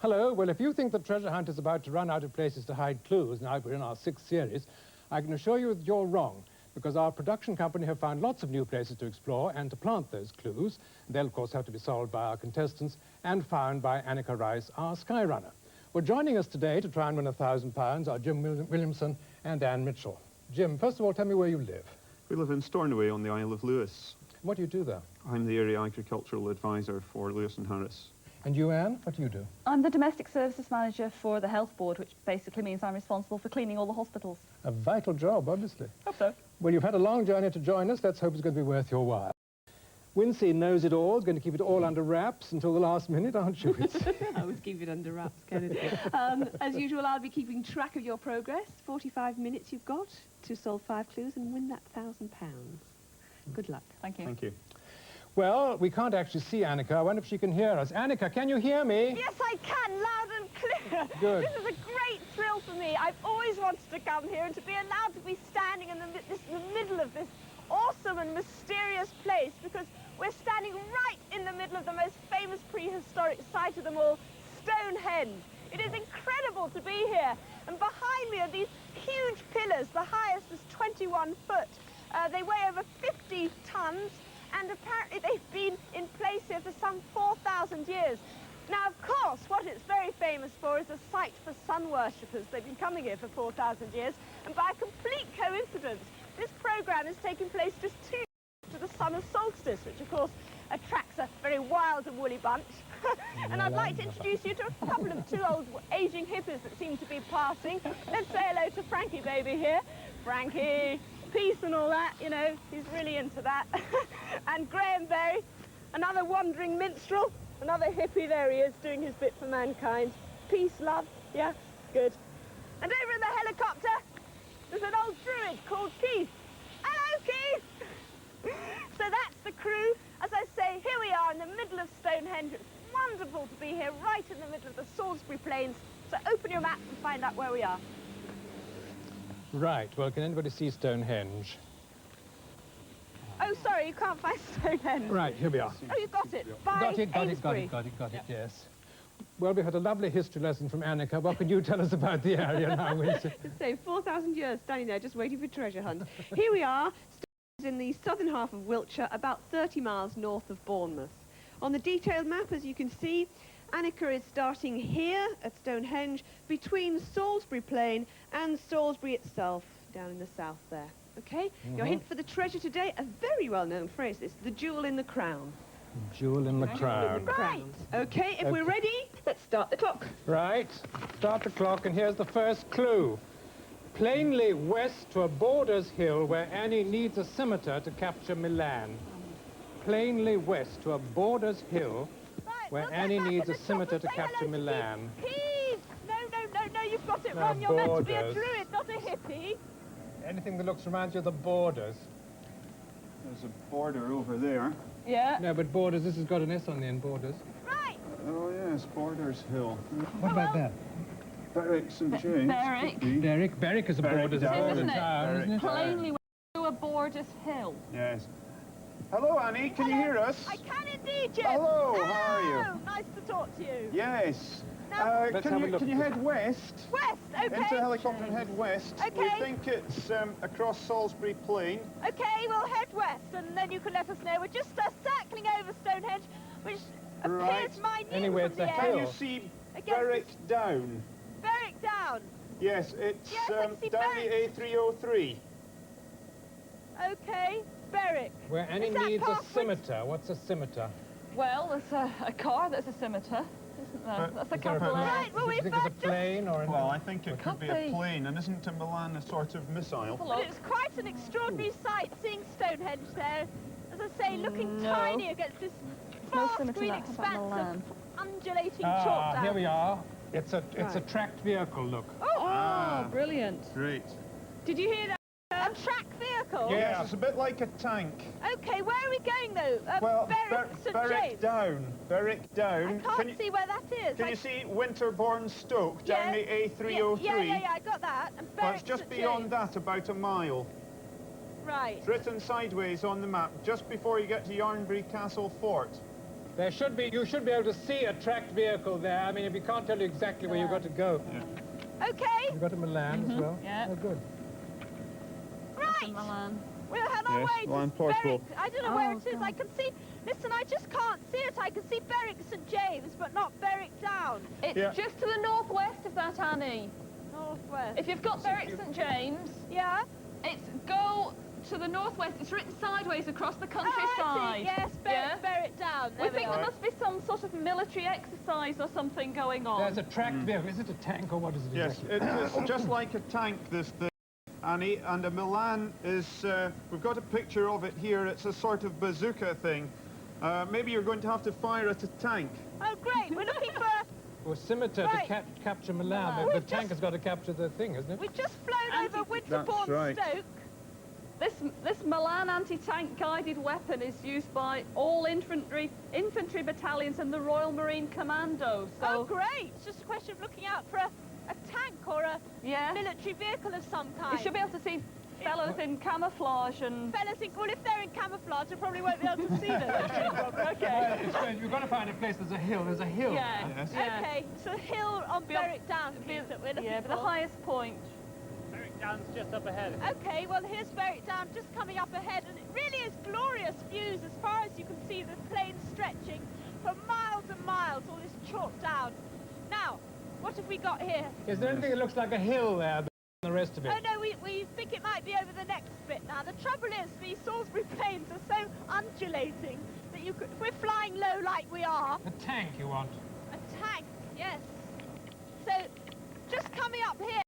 Hello. Well, if you think the treasure hunt is about to run out of places to hide clues, now we're in our 6th series, I can assure you that you're wrong, because our production company have found lots of new places to explore and to plant those clues. They'll, of course, have to be solved by our contestants and found by Annika Rice, our Skyrunner. Well, joining us today to try and win £1,000 are Jim Williamson and Anne Mitchell. Jim, first of all, tell me where you live. We live in Stornoway on the Isle of Lewis. What do you do there? I'm the Area Agricultural Advisor for Lewis and Harris. And you, Anne, what do you do? I'm the Domestic Services Manager for the Health Board, which basically means I'm responsible for cleaning all the hospitals. A vital job, obviously. Hope so. Well, you've had a long journey to join us. Let's hope it's going to be worth your while. Wincy knows it all, is going to keep it all under wraps until the last minute, aren't you? I always keep it under wraps, Kenneth. As usual, I'll be keeping track of your progress. 45 minutes you've got to solve 5 clues and win that £1,000. Good luck. Thank you. Thank you. Well, we can't actually see Annika. I wonder if she can hear us. Annika, can you hear me? Yes, I can, loud and clear. Good. This is a great thrill for me. I've always wanted to come here and to be allowed to be standing in the middle of this awesome and mysterious place, because we're standing right in the middle of the most famous prehistoric site of them all, Stonehenge. It is incredible to be here. And behind me are these huge pillars. The highest is 21 foot. They weigh over 50 tons. And apparently they've been in place here for some 4,000 years. Now, of course, what it's very famous for is a site for sun worshippers. They've been coming here for 4,000 years, and by a complete coincidence, this programme is taking place just 2 years after the summer solstice, which, of course, attracts a very wild and woolly bunch. And I'd like to introduce you to a couple of 2 old ageing hippies that seem to be passing. Let's say hello to Frankie baby here. Frankie. Peace and all that, you know, he's really into that. And Graham Berry, another wandering minstrel, another hippie, there he is, doing his bit for mankind. Peace, love, yeah, good. And over in the helicopter, there's an old druid called Keith. Hello, Keith! So that's the crew. As I say, here we are in the middle of Stonehenge. It's wonderful to be here, right in the middle of the Salisbury Plains. So open your map and find out where we are. Right. Well, can anybody see Stonehenge? Oh, sorry, you can't find Stonehenge. Right, here we are. Oh, you got it. By Got it, Amesbury. got it, yes. Well, we had a lovely history lesson from Annika. What can you tell us about the area now, Wilson? So 4,000 years standing there just waiting for treasure hunt. Here we are, in the southern half of Wiltshire, about 30 miles north of Bournemouth. On the detailed map, as you can see, Annika is starting here at Stonehenge between Salisbury Plain and Salisbury itself, down in the south there. Okay? Your hint for the treasure today, a very well-known phrase, this, the jewel in the crown. Jewel in the crown. Right. Okay, if we're ready, let's start the clock. Right. Start the clock, and here's the first clue. Plainly west to a Borders hill where Annie needs a scimitar to capture Milan. Plainly west to a Borders hill where Annie needs a scimitar to capture Milan. Keith! No, you've got it wrong. You're meant to be a druid, not a hippie. Anything that looks reminds you of the Borders. There's a border over there. Yeah. No, but Borders, this has got an S on the end, Borders. Right. Oh, yes, Borders Hill. What about that? Berwick St. James. Berwick. Berwick is a Berwick Borders down, isn't it? town, isn't it? Plainly to a Borders hill. Yes. Hello, Annie, can you hear us? I can indeed, Jim. Hello, how are you? Nice to talk to you. Yes. Now, Let's have a look. Can you head west? West, okay. Into the helicopter and head west. Okay. We think it's across Salisbury Plain. Okay, we'll head west, and then you can let us know. We're just circling over Stonehenge, which appears minute Anyway, from it's the a air. Can hill. you see Against Berwick Down? Berwick down. Yes, it's Yes, I can see down Berwick. the A303. Okay, Berwick. Where Annie Is that needs a past scimitar. What's a scimitar? Well, there's a car that's a scimitar, isn't there? That's a Is there a couple plane? of... Right, well, Do you we've think it's a just... plane or an... Well, I think it could be a be. plane, and isn't a Milan a sort of missile? But it's quite an extraordinary sight, seeing Stonehenge there. As I say, looking No. tiny against this No vast scimitar, green how about expanse Milan? of undulating chalk here we down. are. It's a tracked vehicle, look. Oh, brilliant. Great. Did you hear that? A track vehicle? Yeah. Yes, it's a bit like a tank. Okay, where are we going, though? Well, Berwick, St. Berwick James. Down. Berwick Down. I can't see where that is. Can you see Winterbourne Stoke down the A303? Yeah, I got that. And Well, Berwick, it's just St. beyond James. that, about a mile. Right. It's written sideways on the map, just before you get to Yarnbury Castle Fort. There should be, you should be able to see a tracked vehicle there. I mean, if you can't tell you exactly where you've got to go. Okay, You've got to Milan as well? Yeah. Oh, good. right. Milan. We're on our Yes, way to Milan, Portugal. Berwick. I don't know where Oh, it is. God. I can see... Listen, I just can't see it. I can see Berwick St James, but not Berwick Down. It's Yeah. just to the northwest of that, Annie. Northwest. If you've got Berwick St James, Yeah? it's go to the northwest. It's written sideways across the Oh, countryside. I see. Yes, Yeah? Berwick Down. We There think there are. must be some sort of military exercise or something going on. There's a tracked vehicle. Is it a tank or what is it Yes, exactly? it's just like a tank, this thing, Annie, and a Milan is, we've got a picture of it here. It's a sort of bazooka thing. Maybe you're going to have to fire at a tank. Oh, great. We're looking for... Or scimitar Right. to capture Milan. We've The just- tank has got to capture the thing, isn't it? We've just flown over Winterbourne right. Stoke. This Milan anti-tank guided weapon is used by all infantry battalions and the Royal Marine Commando. So Oh, great. It's just a question of looking out for a tank or a yeah, military vehicle of some you kind. should be able to see fellows in camouflage and Fellas think, well, if they're in camouflage, I probably won't be able to see them. okay. It's strange. We've got to find a place. There's a hill. There's a hill. Yeah, Yes. yeah. Okay, so the hill on Berwick Downs means that we're looking Yeah, but the for. highest point. Okay, well, here's Berwick Down just coming up ahead, and it really is glorious views as far as you can see the plain stretching for miles and miles, all this chalk down. Now, what have we got here? Is there anything that looks like a hill there than the rest of it? Oh, no, we think it might be over the next bit now. The trouble is, these Salisbury plains are so undulating that you could, if we're flying low like we are, A tank you want. a tank, yes. So, just coming up here,